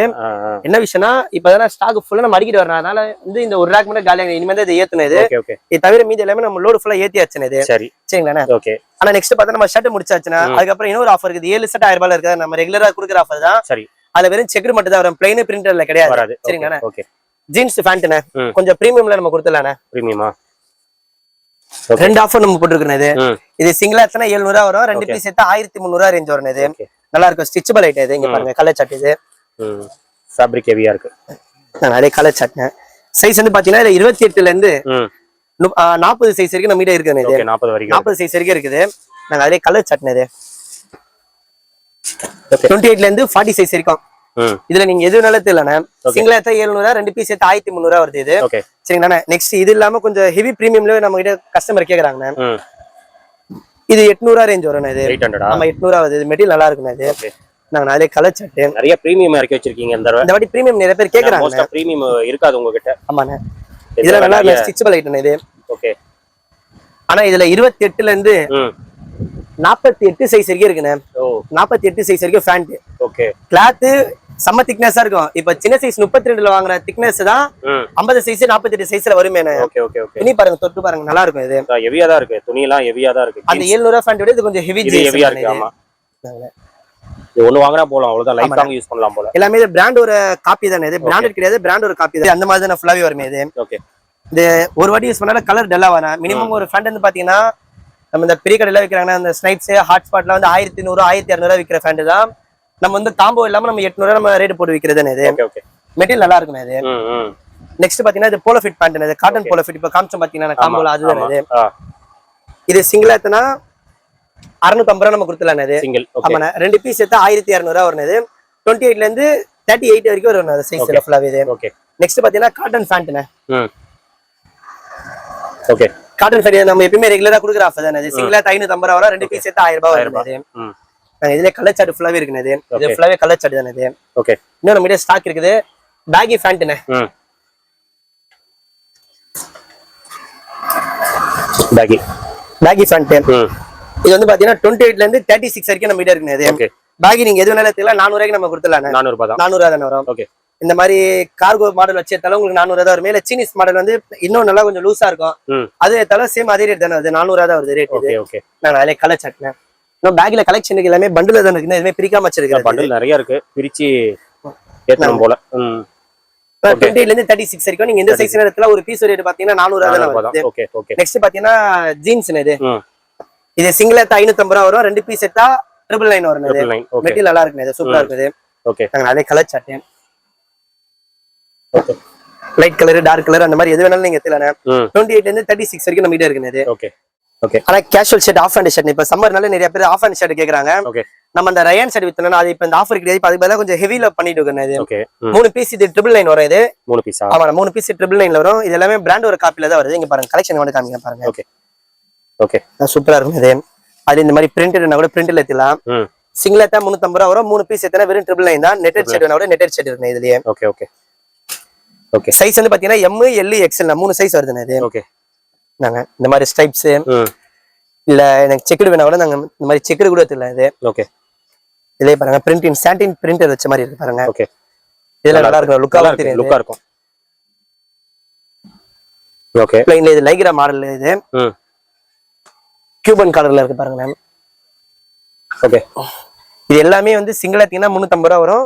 என்ன விஷயம்னா இப்ப ஸ்டாக் ஃபுல்லா நம்ம அடிக்கிட்டு வரணும். அதனால வந்து இந்த ஒரு ரேக் மட்டும் காலியாக இனிமே தான் இதை ஏத்துனது. Okay okay. இது தவிர மீதி எல்லாமே நம்ம லோடு ஃபுல்லா ஏத்தியாச்சுனே இது. சரி சரிங்களா. ஓகே. ஆனா நெக்ஸ்ட் பார்த்தா நம்ம ஷர்ட் முடிச்சாச்சுனா அதுக்கப்புறம் இன்னொரு ஆஃபர் இருக்குது. 7 செட் 1000 ரூபாயில இருக்கு. நம்ம ரெகுலரா குடுக்குற ஆஃபர் தான். சரி. அதுல வெறும் செக் மட்டும் தான் வரும். பிளைன் பிரிண்டர்ல கிடையாது. சரிங்களா. ஓகே. ஜீன்ஸ் பேண்ட்னே கொஞ்சம் பிரீமியம்ல நம்ம கொடுத்தலானே. பிரீமியமா. ரெண்டு ஆஃபர் நம்ம போட்டுருக்கோம் இது. இது சிங்கிளா எத்தனை 700 ரூபாய் வரும். ரெண்டு பீஸ் எடுத்தா 1300 ரூபாய் ரேஞ்ச் வரும் இது. நல்லா இருக்கும். ஸ்டிச்சபிள் ஐட்டம் இது. இங்க பாருங்க கலர் சார்ட் இது. ஃபேப்ரிக் ஹெவியா இருக்கு. நிறைய கலர் சார்ட். சைஸ் வந்து பாத்தீங்கன்னா 28ல இருந்து 40 சைஸ் வரைக்கும் நம்ம கிட்ட இருக்குது இது. ஓகே 40 வரைக்கும். 40 சைஸ் வரைக்கும் இருக்குது. நாங்க அதே கலர் சார்ட் இது. 28ல இருந்து 40 சைஸ் வரைக்கும். இதுல நீங்க எது வேணாலும் தெரியலண்ணே. சிங்கிளா எடுத்தா 700, ரெண்டு பீஸ் எடுத்தா 1300 வருது இது. சரிங்கண்ணா. நெக்ஸ்ட் இது இல்லாம கொஞ்சம் ஹெவி பிரீமியம்ல நம்ம கிட்ட கஸ்டமர் கேக்குறாங்கண்ணே. இது 800 ரேஞ்ச் வரும் இது. 800. ஆமா 800 ஆகுது. இது மெட்டீரியல் நல்லா இருக்குண்ணே இது. நாங்க நிறைய கலர் சட்டை நிறைய பிரீமியம் இறக்கி வச்சிருக்கீங்க இந்த தடவை. இந்த வாட்டி பிரீமியம் நிறைய பேர் கேக்குறாங்க. மோஸ்டா பிரீமியம் இருக்காது உங்ககிட்ட. ஆமாண்ணே, இதெல்லாம் நல்லா ஸ்டிச்சபிள் ஐட்டம் இது. ஓகே. ஆனா இதுல 28ல இருந்து 48 சைஸ் வரைக்கும் இருக்குண்ணே. 48 சைஸ் வரைக்கும் ஃபேண்ட். ஓகே. கிளாத் செம்ம திக்னஸா இருக்கும். இப்ப சின்ன சைஸ் 32ல வாங்குற திக்னஸ் தான் 50 சைஸ் 48 சைஸ்ல வருமேண்ணே. Okay okay okay. துணி பாருங்க, தொட்டு பாருங்க, நல்லா இருக்கும். இது ஹெவியா தான் இருக்கு, துணி எல்லாம் ஹெவியா தான் இருக்கு. அந்த 700 ஃபேண்ட் விட இது கொஞ்சம் ஹெவியா இருக்கு. ஆமா, இது ஒண்ணு வாங்குனா போலாம், அவ்வளவுதான். லைஃப் லாங் யூஸ் பண்ணலாம் போல. எல்லாமே இது பிராண்ட் ஒரு காப்பி தானே. இது பிராண்டட் கிடையாது, பிராண்ட் ஒரு காப்பி தான். அந்த மாதிரி தான் ஃபுல்லாவே வருமே இது. ஓகே. இது ஒரு வாட்டி யூஸ் பண்ணால கலர் டல்லா வரும். மினிமம் ஒரு ஃபேண்ட் வந்து பாத்தீங்கன்னா நம்ம இந்த பெரிய கடையில விற்கிறாங்கன்னா அந்த ஸ்னைப்ஸ் ஹாட்ஸ்பாட்ல வந்து 1100 1200 விற்கிற ஃபேண்ட் தான் நம்ம வந்து காம்போ இல்லாம நம்ம 800 நம்ம ரேட் போட்டு விற்கிறதுன்னு. இது மெட்டீரியல் நல்லா இருக்கும். இது நெக்ஸ்ட் பாத்தீங்கன்னா இது போலோ ஃபிட் பேண்ட். இது காட்டன் போலோ ஃபிட். இப்ப காமிச்சோம் பாத்தீங்கன்னா காம்போல அதுதான். இது இது சிங்கிள் ஏத்தனா 650 ரூபா நம்ம கொடுத்துலாம். இது ஆமாண்ணா, 2 பீஸ் எடுத்தா 1200 வரும். இது 28ல இருந்து 38 வரைக்கும் வரும் அந்த சைஸ்ல ஃபுல்லாவே. இது ஓகே. நெக்ஸ்ட் பாத்தீங்கன்னா காட்டன் பேண்ட்ண்ணே. ஓகே. காட்டன் ஃபேண்ட் நம்ம எப்பவுமே ரெகுலரா கொடுக்குற ஆஃபர் தானே. இது சிங்கிளா 550 ரூபா வரும். 2 பீஸ் எடுத்தா 1000 ரூபாய் வரும். இதுல கலர் சார்ட் ஃபுல்லாவே இருக்குது. இது ஃபுல்லாவே கலர் சார்ட் தானே. இது ஓகே. இன்னும் நம்ம ஸ்டாக் இருக்குது. பேகி பேண்ட்ண்ணே. பேகி பேண்ட் இது வந்து பாத்தீங்கன்னா 28ல இருந்து 36 வரைக்கும் நம்ம கிட்ட இருக்குது. இது பேகி நீங்க எது வேணாலும் எடுத்துக்கலாம். 400 ரூபாய்க்கு நம்ம கொடுத்துடலாம். 400 ரூபாய் தான். 400 தானே வரும். ஓகே. இந்த மாதிரி கார்கோ மாடல் வச்சு எடுத்தாலும் உங்களுக்கு 400 தான் வரும். மேல சீனீஸ் மாடல் வந்து இன்னும் நல்லா கொஞ்சம் லூஸா இருக்கும். அது எடுத்தாலும் சேம் அதே ரேட் தானே வருது. 400 தான் வருது ரேட். Okay okay. நான் அதிலே கலர் சாட்னேன். இன்னும் பேக்ல கலெக்ஷனுக்கு எல்லாமே பண்டில் தான் இருக்கு. எதுவுமே பிரிக்காம வச்சிருக்கேன். பண்டில் நிறைய இருக்கு, பிரிச்சு ஏத்தணும் போல. 28ல இருந்து 36 வரைக்கும் நீங்க எந்த சைஸ் எடுத்தாலும் ஒரு பீஸ் ரேட் பாத்தீங்கன்னா 400 தான் வருது. Okay okay. நெக்ஸ்ட் பாத்தீங்கன்னா ஜீன்ஸ். இது சிங்கிள் எடுத்தா 550 ரூபா வரும். 2 பீஸ் எடுத்தா 999 வரும். மெட்டீரியல் நல்லா இருக்கு. இது சூப்பரா இருக்குது. ஓகே. நாங்க அதே colour satin. Okay. Light colour, dark colour அந்த மாதிரி எது வேணாலும் நீங்க எடுத்துக்கலாம். 28ல இருந்து 36 வரைக்கும் நம்ம கிட்ட இருக்குது. Okay okay. ஆனா casual shirt, half hand shirt இப்ப சம்மர்னால நிறைய பேர் ஆஃப் ஹேண்ட் ஷர்ட் கேக்குறாங்க. ஓகே. நம்ம அந்த ரயான் ஷர்ட் வித்தனா அது இப்ப இந்த ஆஃபர் கிடையாது. இப்ப அதுக்கு பதிலா கொஞ்சம் ஹெவில பண்ணிட்டு இருக்கேன். இது ஓகே. 3 பீஸ் இது 999 வரும். இது 3 பீஸா? ஆமா, 3 பீஸ் 999 வரும். இது எல்லாமே பிராண்ட் ஒரு காப்பில தான் வருது. இங்க பாருங்க, கலெக்ஷன் வந்து காமிங்க பாருங்க. Okay okay. சூப்பரா இருக்கும். இது அது இந்த மாதிரி பிரிண்டட்னா கூட பிரிண்ட்ல ஏத்தலாம். சிங்கிள் ஏத்தா 350 ரூபா வரும். 3 பீஸ் ஏத்தனா வெறும் 999 தான். நெட்டட் ஷர்ட் வேணா கூட நெட்டட் ஷர்ட் இருக்கு இதுலயே. Okay okay okay. சைஸ் வந்து பாத்தீங்கன்னா M, L, XL 3 சைஸ் வருதுங்க. இது ஓகே. நாங்க இந்த மாதிரி ஸ்ட்ரைப்ஸ் இல்ல எனக்கு செக்குடு வேணா கூட நாங்க இந்த மாதிரி செக்குடு கூட எடுத்துக்கலாம். இது ஓகே. இதே பாருங்க, பிரிண்டிங் சாண்டின் பிரிண்டர் வச்ச மாதிரி இருக்கு பாருங்க. ஓகே. இதெல்லாம் நல்லா இருக்கும். லுக்கா இருக்கும். ஓகே. ப்ளைன்ல இது லைக்ரா மாடல். இது கியூபன் கலர்ல இருக்கு பாருங்க மேம். ஓகே. இது எல்லாமே வந்து சிங்கிள் எடுத்தீங்கன்னா 350 ரூபா வரும்.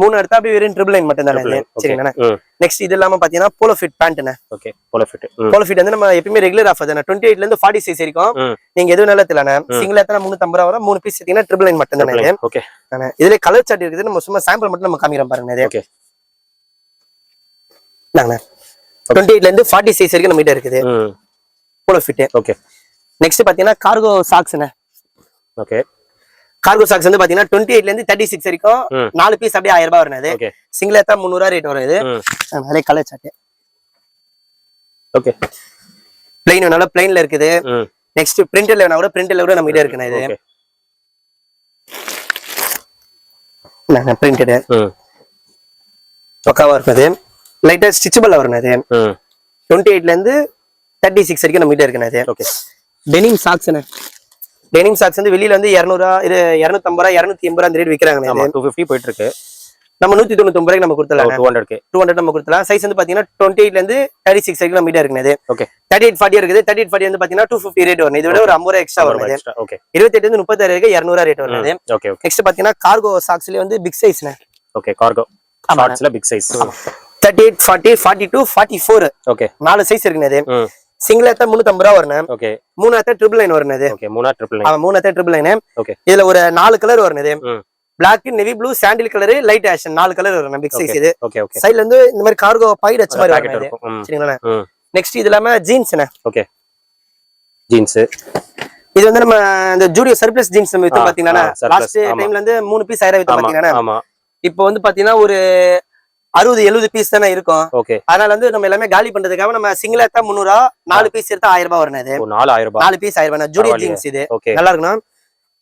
3 எடுத்தா அப்படியே வெறும் 999 மட்டும் தானே. சரிங்கண்ணா. நெக்ஸ்ட் இது இல்லாம பாத்தீங்கன்னா போலோ ஃபிட் பேண்ட்ண்ணே. ஓகே. போலோ ஃபிட் வந்து நம்ம எப்பவுமே ரெகுலர் ஆஃபர் தானே. 28ல இருந்து 40 சைஸ் வரைக்கும் நீங்க எது வேணாலும் எடுத்துலாம். சிங்கிள் எடுத்தா 350 ரூபா வரும். 3 பீஸ் எடுத்தீங்கன்னா 999 மட்டும் தானே. ஓகே. இதுல கலர் சார்ட் இருக்குது. நம்ம சும்மா சாம்பிள் மட்டும் நம்ம காமிக்கிறோம் பாருங்க. ஓகே. நாங்க 28ல இருந்து 40 சைஸ் வரைக்கும் நம்ம கிட்ட இருக்குது போலோ ஃபிட். ஓகே. நெக்ஸ்ட் பாத்தீங்கன்னா கார்கோ சாக்ஸ்ண்ணே. ஓகே. கார்கோ சாக்ஸ் வந்து பாத்தீங்கன்னா 28ல இருந்து 36 வரைக்கும் 4 பீஸ் அப்படியே 1000 ரூபாய் வரும். இது சிங்கிள் ஏத்தா 300 ரூபாய் ரேட் வரும். இது அதே கலர் சார்ட். ஓகே. பிளைன் வேணாலும் பிளைன்ல இருக்குது. நெக்ஸ்ட் பிரிண்டர்ல வேணா கூட பிரிண்டர்ல கூட நம்ம கிட்ட இருக்குண்ணே. இது நான் பிரிண்டட் பக்காவா இருக்குது. லைட்டா ஸ்டிச்சபிள் வரும். இது 28ல இருந்து 36 வரைக்கும் நம்ம கிட்ட இருக்குண்ணே. இது ஓகே. டெனிம் சாக்ஸ்ண்ணே. டெனிம் சாக்ஸ் வந்து வெளியில வந்து 200 ரூபா, இது 250 ரூபா 280 ரூபா அந்த ரேட் விக்கிறாங்க. 250 போயிட்டு இருக்கு. நம்ம 199 ரூபாய்க்கு நம்ம கொடுத்தலாம். 200 நம்ம கொடுத்தலாம். சைஸ் வந்து பாத்தீங்கன்னா 28ல இருந்து 36 வரைக்கும் நம்ம கிட்ட இருக்குது. ஓகே. 38 40 இருக்குது. 38 40 வந்து பாத்தீங்கன்னா 250 ரேட் வரும். இதை விட ஒரு 50 ரூபா எக்ஸ்ட்ரா வரும். ஓகே. 28 இருந்து 36 வரைக்கும் 200 ரேட் வரும். ஓகே. நெக்ஸ்ட் பாத்தீங்கன்னா கார்கோ சாக்ஸ்ல வந்து பிக் சைஸ்ண்ணே. ஓகே. கார்கோ ஷார்ட்ஸ்ல பிக் சைஸ் 38 40 42 44. ஓகே. 4 சைஸ் இருக்குது. இது சிங்கிள் ஏத்தா 350 ரூபா வரும். ஓகே. 3 ஏத்தா 999 வரும். இது ஓகே. 3 ஏத்தா 999. ஓகே. இதுல ஒரு 4 கலர் வரும். இது Black, navy blue, சாண்டில் கலர், லைட் ஆஷ் 4 கலர் வரும். பிக் சைஸ் இது. Okay okay. சைடுல இருந்து இந்த மாதிரி கார்கோ பாக்கெட் வச்ச மாதிரி வரும். சரிங்களா. நெக்ஸ்ட் இது இல்லாம ஜீன்ஸ்ண்ணே. ஓகே. ஜீன்ஸ் இது வந்து நம்ம இந்த ஜூடியோ சர்ப்ளஸ் ஜீன்ஸ் நம்ம வித்து பாத்தீங்கன்னா லாஸ்ட் டைம்ல இருந்து 3 பீஸ் 1000 வித்து பாத்தீங்கன்னா ஆமா. இப்போ வந்து பாத்தீங்கன்னா ஒரு 60-70 பீஸ் தானே இருக்கும். ஓகே. அதனால வந்து நம்ம எல்லாமே காலி பண்றதுக்காக நம்ம சிங்கிள் ஏத்தா 300 ரூபா, 4 பீஸ் எடுத்தா 1000 ரூபாய் வரும். இது 4 1000 ரூபாய் 4 பீஸ் 1000 ரூபாய். ஜூடியோ ஜீன்ஸ் இது நல்லா இருக்கணும்.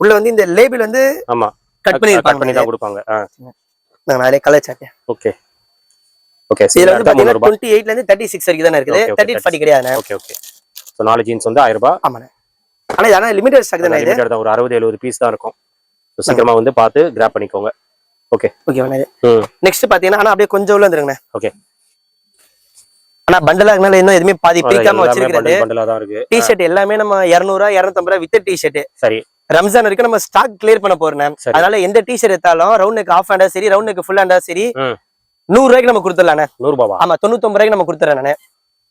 உள்ள வந்து இந்த லேபிள் வந்து ஆமா கட் பண்ணி கட் பண்ணி தான் கொடுப்பாங்க. நாங்க நிறைய கலர் சார்ட். Okay okay. இதுல வந்து பாத்தீங்கன்னா 28ல இருந்து 36 வரைக்கும் தான இருக்குது. 30 கிடையாது. Okay okay. சோ 4 ஜீன்ஸ் வந்து 1000 ரூபாய். ஆமாண்ணே. ஆனா இது லிமிடெட் ஸ்டாக் தானே இது. லிமிடெட் தான், ஒரு 60-70 பீஸ் தான் இருக்கும். சோ சீக்கிரமா வந்து பார்த்து கிராப் பண்ணிக்கோங்க. ஓகே ஓகே அண்ணா. நெக்ஸ்ட் பாத்தீங்கன்னா ஆனா அப்படியே கொஞ்சம் உள்ள வந்துருங்க. ஓகே. ஆனா பண்டலா இருக்கனால இன்னும் எதுமே பாதி பிரிக்காம வச்சிருக்கிறது. பண்டலா தான் இருக்கு. டி-ஷர்ட் எல்லாமே நம்ம 200 250 வித் டி-ஷர்ட். சரி. ரம்ஜான் வரைக்கும் நம்ம ஸ்டாக் கிளியர் பண்ண போறோம். அதனால எந்த டி-ஷர்ட் எடுத்தாலும் ரவுண்ட் நெக் ஆஃப் ஹேண்டா சரி, ரவுண்ட் நெக் ஃபுல் ஹேண்டா சரி 100 ரூபாய்க்கு நம்ம கொடுத்துடலானே. 100 ரூபாவா? ஆமா 99 ரூபாய்க்கு நம்ம கொடுத்துறேன் நானே.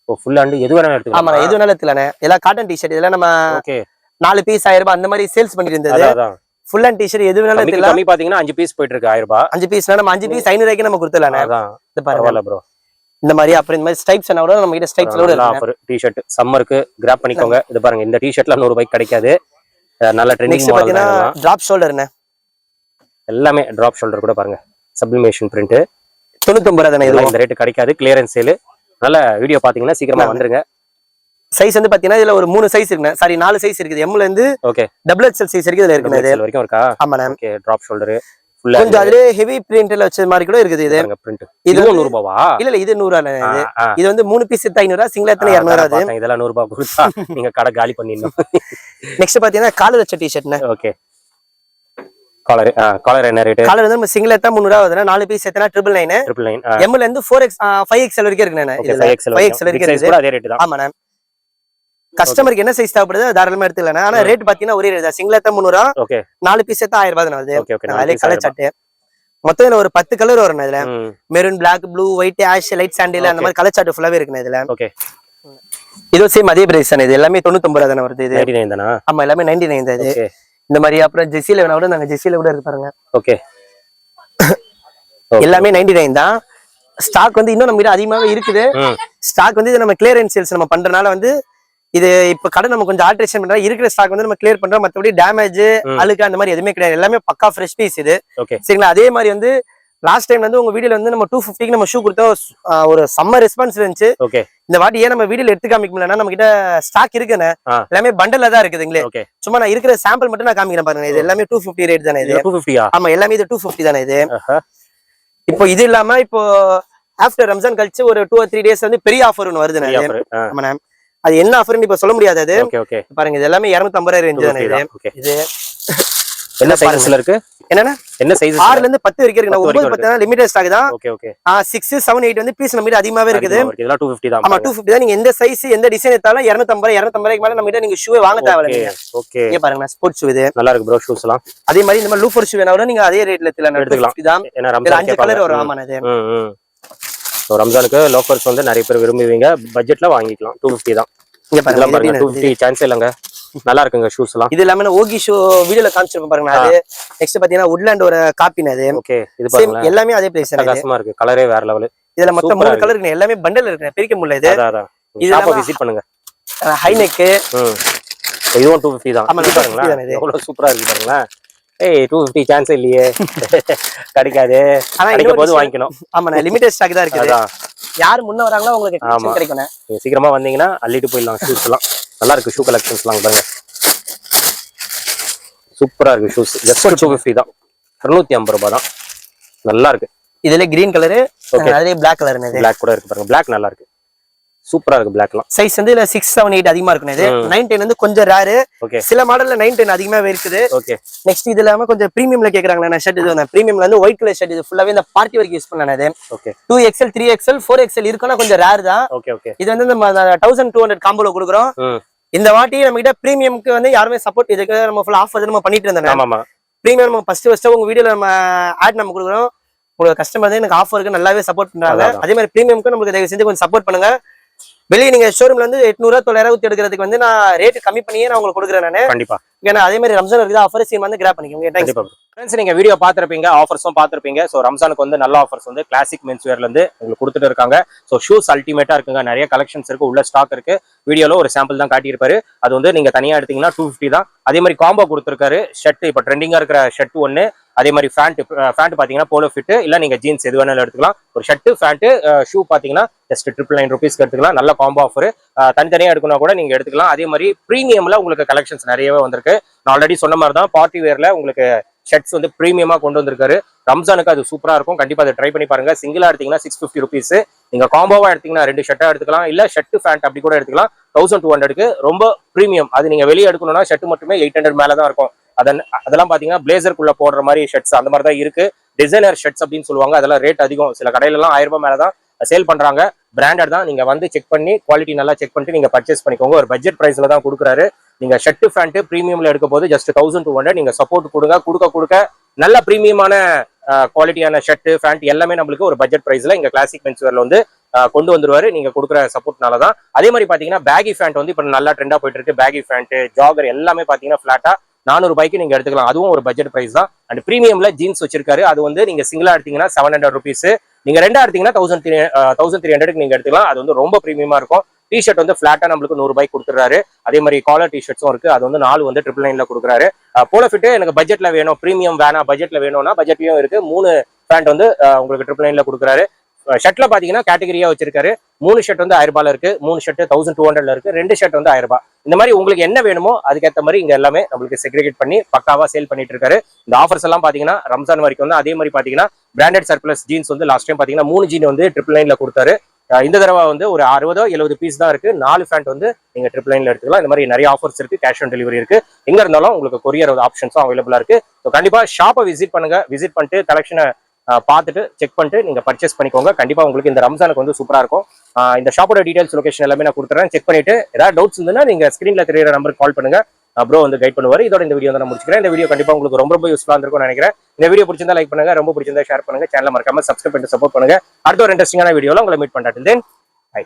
ஓ ஃபுல் ஹேண்ட் எது வேணா எடுத்துக்கலாம். ஆமா எது வேணாலும் எடுத்துக்கலானே. எல்லாம் காட்டன் டி-ஷர்ட் இதெல்லாம் நம்ம ஓகே 4 பீஸ் 1000 ரூபாய் அந்த மாதிரி சேல்ஸ் பண்ணிட்டு இருந்தது. அதான் ஃபுல் ஹேண்ட் டி-ஷர்ட் எது வேணாலும் எடுத்துக்கலாம். கம்மி பாத்தீங்கன்னா 5 பீஸ் போயிட்டு இருக்கு 1000 ரூபாய். 5 பீஸ்னா நம்ம 5 பீஸ் 500 ரூபாய்க்கு நம்ம கொடுத்துடலானே. அதான் இது பரவாயில்ல ப்ரோ. இந்த மாதிரி அப்புறம் இந்த மாதிரி ஸ்ட்ரைப்ஸ் என்ன கூட நம்ம கிட்ட ஸ்ட்ரைப்ஸ்ல கூட இருக்கு. ஆஃபர் டி-ஷர்ட் சம்மருக்கு கிராப் பண்ணிக்கோங்க. இது பாருங்க இந்த டி-ஷர்ட்ல 100 ரூபாய்க்கு கிடைக்காது. நல்ல ட்ரெண்டிங் மாடல் தான். டிராப் ஷோல்டர்னே எல்லாமே டிராப் ஷோல்டர் கூட பாருங்க. சப்ளிமேஷன் பிரிண்ட் 99 ரூபாய் தானே. இந்த ரேட் கிடைக்காது. Clearance sale. நல்ல வீடியோ பாத்தீங்கன்னா சீக்கிரமா வந்துருங்க. சைஸ் வந்து பாத்தீங்கன்னா இதுல ஒரு 3 சைஸ் இருக்குண்ணே. சாரி 4 சைஸ் இருக்குது. M ல இருந்து ஓகே டபுள் எக்ஸ்எல் சைஸ் வரைக்கும் இதுல இருக்குது. இது வரைக்கும் இருக்கா? ஆமாண்ணே. ஓகே டிராப் ஷோல்டர் ஃபுல்லா கொஞ்சம் அதுல ஹெவி பிரிண்ட்ல வச்ச மாதிரி கூட இருக்குது. இது பிரிண்ட் இது 100 ரூபாவா? இல்ல இது 100 ரூபாய். இது வந்து 3 பீஸ் 500 சிங்கிள் எத்தனை 200 ஆகுது. இதெல்லாம் 100 ரூபாய் கொடுத்தா நீங்க கடை காலி பண்ணிடணும். நெக்ஸ்ட் பாத்தீங்கன்னா காலர் வச்ச டி-ஷர்ட்ண்ணே. ஓகே காலர் என்ன ரேட்? காலர் வந்து நம்ம சிங்கிள் எத்தா 300 ஆகுதுனா 4 பீஸ் எத்தனா 999. M ல இருந்து 4X 5XL வரைக்கும் இருக்குண்ணே. இதுல 5XL வரைக்கும் இருக்குது. அதே ரேட் தான். ஆமாண்ணே. கஸ்டமருக்கு என்ன சைஸ் தேவைப்படுது தாராளமா எடுத்துக்கலாம். ஆனா ரேட் பாத்தீங்கன்னா ஒரே ரேட் தான். சிங்கிள் எத்தா 300. ஓகே 4 பீஸ் எத்தா 1000 ரூபாய் தான் வருது. Okay okay. அதே கலர் சார்ட் மொத்தம் இதுல ஒரு 10 கலர் வரும். இதுல maroon, black, blue, white, ash, light sandal அந்த மாதிரி கலர் சார்ட் ஃபுல்லாவே இருக்குண்ணே இதுல. ஓகே. இது சேம் அதே பிரைஸ் தானே. இது எல்லாமே 99 ரூபாய் தானே வருது. இது 99 தானா? ஆமா எல்லாமே 99 தான். இது இந்த மாதிரி அப்புறம் ஜெர்சில வேணா கூட நாங்க ஜெர்சில கூட இருக்கு பாருங்க. ஓகே எல்லாமே 99 தான். ஸ்டாக் வந்து இன்னும் நம்ம கிட்ட அதிகமாவே இருக்குது. ஸ்டாக் வந்து இது நம்ம கிளியரன்ஸ் சேல்ஸ் நம்ம பண்றனால வந்து இது இப்ப கடை நம்ம கொஞ்சம் ஆல்ட்ரேஷன் பண்றோம். இருக்கிற ஸ்டாக் வந்து நம்ம கிளியர் பண்றோம். மத்தபடி டேமேஜ் அழுக்கு அந்த மாதிரி எதுவுமே கிடையாது. எல்லாமே பக்கா ஃப்ரெஷ் பீஸ் இது. சரிங்களா? அதே மாதிரி வந்து லாஸ்ட் டைம் வந்து உங்க வீடியோல வந்து நம்ம 250க்கு நம்ம ஷூ கொடுத்தோம். ஒரு சம்மர் ரெஸ்பான்ஸ் இருந்துச்சு. இந்த வாட்டி ஏன் நம்ம வீடியோல எடுத்து காமிக்க முடியலன்னா நம்ம கிட்ட ஸ்டாக் இருக்குன்னு எல்லாமே பண்டல்ல தான் இருக்குதுங்களே. சும்மா நான் இருக்கிற சாம்பிள் மட்டும் நான் காமிக்கிறேன் பாருங்க. இது எல்லாமே 250 ரேட் தானே. இது 250. ஆமா எல்லாமே இது 250 தானே. இது இப்போ இது இல்லாம இப்போ ஆஃப்டர் ரம்ஜான் கழிச்சு ஒரு 2 or 3 டேஸ் வந்து பெரிய ஆஃபர் ஒன்று வருது. ஆமா அது என்ன ஆஃபர்னு இப்ப சொல்ல முடியாது. அது பாருங்க இது எல்லாமே 250 ரேஞ்ச் தானே. இது என்ன சைஸ்ல இருக்கு? என்னன்னா என்ன சைஸ்? 6 ல இருந்து 10 வரைக்கும் இருக்கு. 9 10 லிமிடெட் ஸ்டாக் தான். Okay okay. 6 7 8 வந்து பீஸ் நம்ம கிட்ட அதிகமாவே இருக்குது. இதெல்லாம் 250 தான். ஆமா 250 தான். நீங்க எந்த சைஸ் எந்த டிசைன் எடுத்தாலும் 250 ரூபாய்க்கு மேல நம்ம கிட்ட நீங்க ஷூ வாங்க தேவையில்லை. ஓகே. இங்க பாருங்க ஸ்போர்ட்ஸ் ஷூ இது நல்லா இருக்கு ப்ரோ. ஷூஸ் எல்லாம் அதே மாதிரி இந்த மாதிரி லூஃபர் ஷூ வேணா கூட நீங்க அதே ரேட்ல எடுத்துக்கலாம். இதான் ஏன்னா ரம்ஜான் 5 கலர் வரும். ஆமா இது சோ ரம்ஜானுக்கு லோஃபர்ஸ் வந்து நிறைய பேர் விரும்புவீங்க. பட்ஜெட்ல வாங்கிக்கலாம். 250 தான். இங்க பாருங்க 250 சான்ஸ் இல்லங்க. நல்லா இருக்குங்க ஷூஸ் எல்லாம். இது எல்லாமே ஓகி ஷூ வீடியோல காமிச்சிருப்பேன் பாருங்க. அது நெக்ஸ்ட் பாத்தீங்கன்னா வுட்லாண்ட் ஒரு காப்பின அது. ஓகே இது பாருங்க எல்லாமே அதே பிரைஸ் தான். கஸ்டமா இருக்கு. கலரே வேற லெவல். இதுல மொத்தம் 3 கலர் இருக்கு. எல்லாமே பண்டல் இருக்கு. பிரிக்க முடியல இது. அதான் ஷாப்பை விசிட் பண்ணுங்க. ஹை நெக் இதுவும் 250 தான். ஆமா பாருங்க எவ்வளவு சூப்பரா இருக்கு பாருங்க. ஏய் 250 சான்ஸ் இல்லையே. கிடைக்காது. கிடைக்கும் போது வாங்கிக்கணும். ஆமா நான் லிமிடெட் ஸ்டாக் தான் இருக்குது. யார் முன்ன வராங்களோ உங்களுக்கு கலெக்ஷன் கிடைக்கும். நீங்க சீக்கிரமா வந்தீங்கன்னா அள்ளிட்டு போயிடலாம். ஷூஸ் எல்லாம் நல்லா இருக்கு. ஷூ கலெக்ஷன்ஸ் எல்லாம் பாருங்க சூப்பரா இருக்கு. ஷூஸ் ஜஸ்ட் 250 தான். 250 ரூபாய் தான். நல்லா இருக்கு. இதுல கிரீன் கலர் அதுலயே பிளாக் கலர் பிளாக் கூட இருக்கு பாருங்க. பிளாக் நல்லா இருக்கு. சூப்பரா இருக்கு. பிளாக் எல்லாம் சைஸ் வந்து 6 7 8 அதிகமா இருக்கும். இது 9 10 வந்து கொஞ்சம் ரேர். சில மாடல்ல 9 10 அதிகமாவே இருக்குது. ஓகே நெக்ஸ்ட் இது இல்லாம கொஞ்சம் பிரீமியம்ல கேக்குறாங்க. நான் ஷர்ட் இது வந்து பிரீமியம்ல வந்து ஒயிட் கலர் ஷர்ட். இது ஃபுல்லாவே இந்த பார்ட்டி வர்க்கு யூஸ் பண்ணலாம். இது ஓகே 2XL 3XL 4XL இருக்குன்னா கொஞ்சம் ரேர் தான். Okay okay. இது வந்து நம்ம 1200 காம்போல கொடுக்குறோம். இந்த வாட்டி நம்ம கிட்ட பிரீமியம்க்கு வந்து யாருமே சப்போர்ட் இதுக்கு நம்ம ஃபுல் ஆஃபர் நம்ம பண்ணிட்டு இருந்தோம். ஆமா பிரீமியம் நம்ம ஃபர்ஸ்ட் உங்க வீடியோல நம்ம ஆட் நம்ம கொடுக்குறோம். உங்களுக்கு கஸ்டமர் வந்து எனக்கு ஆஃபருக்கு நல்லாவே சப்போர்ட் பண்றாங்க. அதே மாதிரி பிரீமியம்க்கு நமக்கு தயவு செஞ்சு கொஞ்சம் சப்போர்ட் பண்ணுங்க. வெளியே நீங்க ஷோரூம்ல இருந்து 800 900 எடுக்கிறதுக்கு வந்து நான் ரேட் கம்மி பண்ணியே நான் உங்களுக்கு கொடுக்குறேன். நான் கண்டிப்பா ஏன்னா அதே மாதிரி ரம்ஜான் இருக்குது ஆஃபர் சீன் வந்து கிராப் பண்ணிக்கோங்க. ஃப்ரெண்ட்ஸ் நீங்க வீடியோ பாத்திருப்பீங்க. ஆஃபர்ஸும் பாத்திருப்பீங்க. ஸோ ரம்ஜானுக்கு வந்து நல்ல ஆஃபர்ஸ் வந்து கிளாசிக் மென்ஸ் வேர்ல இருந்து உங்களுக்கு கொடுத்துட்டு இருக்காங்க. ஸோ ஷூஸ் அல்டிமேட்டா இருக்குங்க. நிறைய கலெக்ஷன்ஸ் இருக்கு. உள்ள ஸ்டாக் இருக்கு. வீடியோல ஒரு சாம்பிள் தான் காட்டியிருப்பாரு. அது வந்து நீங்க தனியா எடுத்தீங்கன்னா 250 தான். அதே மாதிரி காம்போ கொடுத்துருக்காரு. ஷர்ட் இப்போ ட்ரெண்டிங்கா இருக்கிற ஷர்ட் ஒன்னு. அதே மாதிரி ஃபேண்ட் பாத்தீங்கன்னா போலோ ஃபிட் இல்ல நீங்க ஜீன்ஸ் எது வேணாலும் எடுத்துக்கலாம். ஒரு ஷர்ட் ஃபேண்ட் ஷூ பாத்தீங்கன்னா ஜஸ்ட் 999 rupees எடுத்துக்கலாம். நல்ல காம்போ ஆஃபர். தனித்தனியா எடுக்கணும் கூட நீங்க எடுத்துக்கலாம். அதே மாதிரி பிரீமியம்ல உங்களுக்கு கலெக்ஷன்ஸ் நிறையவே வந்திருக்கு. நான் ஆல்ரெடி சொன்ன மாதிரி தான் பார்ட்டி வேர்ல உங்களுக்கு ஷர்ட்ஸ் வந்து பிரீமியமா கொண்டு வந்திருக்காரு. ரம்ஜானுக்கு அது சூப்பரா இருக்கும். கண்டிப்பா அதை ட்ரை பண்ணி பாருங்க. சிங்கிளா எடுத்தீங்கன்னா 650 ருபீஸ். நீங்க காம்போவா எடுத்தீங்கன்னா 2 ஷர்ட்டா எடுத்துக்கலாம், இல்ல ஷர்ட் பேண்ட் அப்படி கூட எடுத்துக்கலாம். 1200க்கு ரொம்ப பிரீமியம். அது நீங்க வெளியே எடுக்கணும்னா ஷர்ட் மட்டுமே 800 மேலதான் இருக்கும். அதெல்லாம் பாத்தீங்கன்னா பிளேசருக்குள்ள போடுற மாதிரி ஷர்ட்ஸ் அந்த மாதிரி தான் இருக்கு. டிசைனர் ஷர்ட்ஸ் அப்படின்னு சொல்லுவாங்க. அதெல்லாம் ரேட் அதிகம். சில கடையில எல்லாம் 1000 ரூபாய் மேலதான் சேல் பண்றாங்க. பிராண்டட் தான். நீங்க வந்து செக் பண்ணி குவாலிட்டி நல்லா செக் பண்ணிட்டு நீங்க பர்ச்சேஸ் பண்ணிக்கோங்க. ஒரு பட்ஜெட் பிரைஸ்ல தான் கொடுக்குறாரு. நீங்க ஷர்ட் பேண்ட் பிரீமியம்ல எடுக்க போது ஜஸ்ட் 1200. நீங்க சப்போர்ட் கொடுக்க நல்ல பிரீமியமான குவாலிட்டியான ஷர்ட் பேண்ட் எல்லாமே நம்மளுக்கு ஒரு பட்ஜெட் பிரைஸ்ல இங்க கிளாசிக் மென்ஸ்வேர்ல வந்து கொண்டு வந்துருவாரு. நீங்க கொடுக்குற சப்போர்ட்னால தான். அதே மாதிரி பாத்தீங்கன்னா பேகி பேண்ட் வந்து இப்ப நல்லா ட்ரெண்டா போயிட்டு இருக்கு. பேகி பேண்ட், ஜாகர் எல்லாமே பாத்தீங்கன்னா பிளாட்டா 400 ரூபாய்க்கு நீங்க எடுத்துக்கலாம். அதுவும் ஒரு பட்ஜெட் பிரைஸ் தான். அண்ட் பிரீமியம்ல ஜீன்ஸ் வச்சிருக்காரு. அது வந்து நீங்க சிங்கிளா எடுத்தீங்கன்னா 700 ருபீஸ். நீங்க ரெண்டா எடுத்தீங்கன்னா 1300க்கு நீங்க எடுத்துக்கலாம். அது வந்து ரொம்ப பிரீமியமா இருக்கும். டிஷர்ட் வந்து பிளாட்டா நம்மளுக்கு 100 ரூபாய்க்கு கொடுத்துறாரு. அதே மாதிரி காலர் டிஷர்ட்ஸும் இருக்கு. அது வந்து 4 வந்து 999ல கொடுக்குறாரு. போல ஃபிட் எனக்கு பட்ஜெட்ல வேணும், பிரீமியம் வேணாம், பட்ஜெட்ல வேணும்னா பட்ஜெட்லயும் இருக்கு. 3 பேண்ட் வந்து உங்களுக்கு 999ல கொடுக்குறாரு. ஷர்ட்ல பாத்தீங்கன்னா கேட்டகரியா வச்சிருக்காரு. 3 ஷர்ட் வந்து 1000 ரூபாயில இருக்கு, 3 ஷர்ட் 1200ல இருக்கு, 2 ஷர்ட் வந்து 1000 ரூபாய். இந்த மாதிரி உங்களுக்கு என்ன வேணுமோ அதுக்கேற்ற மாதிரி இங்க எல்லாமே நம்மளுக்கு செக்ரிகேட் பண்ணி பக்காவா சேல் பண்ணிட்டு இருக்காரு. இந்த ஆஃபர்ஸ் எல்லாம் பாத்தீங்கன்னா ரம்ஜான் வரைக்கும் வந்து. அதே மாதிரி பாத்தீங்கன்னா பிராண்டட் சர்ப்ளஸ் ஜீன்ஸ் வந்து லாஸ்ட் டைம் பாத்தீங்கன்னா 3 ஜீன் வந்து 999ல கொடுத்தாரு. இந்த தடவை வந்து ஒரு 60-70 பீஸ் தான் இருக்கு. 4 பேண்ட் வந்து நீங்க 999ல எடுத்துக்கலாம். இந்த மாதிரி நிறைய ஆஃபர்ஸ் இருக்கு. கேஷ் ஆன் டெலிவரி இருக்கு. எங்க இருந்தாலும் உங்களுக்கு கொரியர் ஆப்ஷன்ஸும் அவைலபிளா இருக்கு. கண்டிப்பா ஷாப்பை விசிட் பண்ணுங்க. விசிட் பண்ணிட்டு கலெக்ஷனை பார்த்துட்டு செக் பண்ணிட்டு நீங்க பர்ச்சேஸ் பண்ணிக்கோங்க. கண்டிப்பா உங்களுக்கு இந்த ரம்ஜானுக்கு வந்து சூப்பரா இருக்கும். இந்த ஷாப்போட டீடைல்ஸ், லொகேஷன் எல்லாமே நான் கொடுத்துறேன். செக் பண்ணிட்டு ஏதாவது டவுட்ஸ் இருந்ததுன்னா நீங்க ஸ்கிரீன்ல தெரியுற நம்பருக்கு கால் பண்ணுங்க. ப்ரோ வந்து கைட் பண்ணுவாரு. இதோட இந்த வீடியோ வந்து நான் முடிச்சுக்கிறேன். இந்த வீடியோ கண்டிப்பா உங்களுக்கு ரொம்ப யூஸ்ஃபுல்லா இருக்கும்னு நினைக்கிறேன். இந்த வீடியோ பிடிச்சிருந்தா லைக் பண்ணுங்க, ரொம்ப பிடிச்சிருந்தா ஷேர் பண்ணுங்க, சேனலை மறக்காம சப்ஸ்கிரைப் பண்ணிட்டு சப்போர்ட் பண்ணுங்க. அடுத்த ஒரு இன்ட்ரெஸ்டிங்கான வீடியோல உங்களை மீட் பண்ணாட்டு தென் பை.